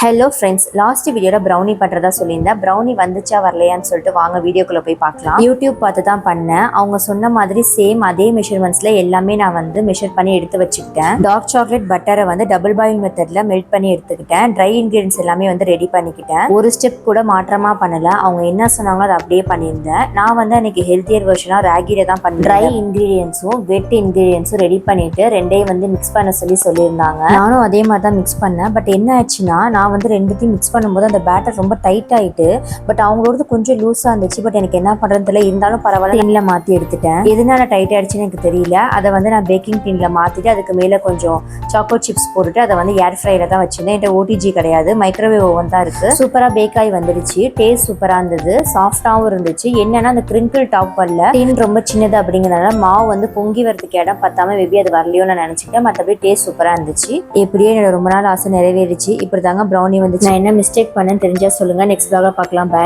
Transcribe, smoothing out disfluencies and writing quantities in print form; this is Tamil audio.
ஹலோ ஃப்ரெண்ட்ஸ், லாஸ்ட் வீடியோவில் ப்ரௌனி பண்ணுறதா சொல்லியிருந்தேன். ப்ரௌனி வந்துச்சா வரலையான்னு சொல்லிட்டு வாங்க வீடியோக்குள்ளே போய் பார்க்கலாம். யூடியூப் பார்த்து தான் பண்ணேன். அவங்க சொன்ன மாதிரி சேம் அதே மெஷர்மெண்ட்ஸில் எல்லாமே நான் மெஷர் பண்ணி எடுத்து வச்சுக்கிட்டேன். டார்க் சாக்லேட் பட்டரை டபுள் பாயில் மெத்தடில் மெல்ட் பண்ணி எடுத்துக்கிட்டேன். ட்ரை இன்க்ரீடியன்ஸ் எல்லாமே ரெடி பண்ணிக்கிட்டேன். ஒரு ஸ்டெப் கூட மாற்றமாக பண்ணலை. அவங்க என்ன சொன்னாங்களோ அதை அப்படியே பண்ணியிருந்தேன். நான் அன்னைக்கு ஹெல்த்தியர் வெர்ஷனாக ராகியில் தான் பண்ணேன். ட்ரை இன்க்ரீடியன்ஸும் வெட் இன்க்ரீடியன்ஸும் ரெடி பண்ணிவிட்டு ரெண்டையும் மிக்ஸ் பண்ண சொல்லியிருந்தாங்க. நானும் அதே மாதிரி தான் மிக்ஸ் பண்ணேன். பட் என்ன ஆச்சுன்னா, நான் ரெண்டுத்தையும் மிக்ஸ் பண்ணும்போது அந்த பேட்டர் ரொம்ப டைட் ஆயிட்டு, பட் அவங்களோட கொஞ்சம் லூஸா இருந்துச்சு. பட் எனக்கு என்ன பண்றதுன்னு தெரியல. இருந்தாலும் பரவாயில்ல, டின்ல மாத்தி எடுத்துட்டேன். எதனால டைட் ஆயிடுச்சுன்னு எனக்கு தெரியல. அதை நான் பேக்கிங் டின்ல மாத்திட்டு அதுக்கு மேல கொஞ்சம் சாக்கோ சிப்ஸ் போட்டுட்டு அதை ஏர் ஃப்ரைல தான் வச்சிருந்தேன். என்கிட்ட ஓடிஜி கிடையாது, மைக்ரோவேவ் ஓவன் தான் இருக்கு. சூப்பரா பேக் ஆகி வந்துடுச்சு. டேஸ்ட் சூப்பரா இருந்தது, சாஃப்டாவும் இருந்துச்சு. என்னன்னா அந்த கிரிங்கிள் டாப் வரல, டின் ரொம்ப சின்னது அப்படிங்கிறதுனால மாவு பொங்கி வரதுக்கு இடம் பத்தாம மேபி அது வரலையோ நான் நினைச்சுக்கிட்டேன். மற்றபடி டேஸ்ட் சூப்பரா இருந்துச்சு. எப்படியே என்னோட ரொம்ப நாள் ஆசை நிறைவேறிச்சு. இப்படி தாங்க ப்ரௌனி வந்துச்சு. நான் என்ன மிஸ்டேக் பண்ணேன்னு தெரிஞ்சா சொல்லுங்க. நெக்ஸ்ட் vlog பார்க்கலாம். பை.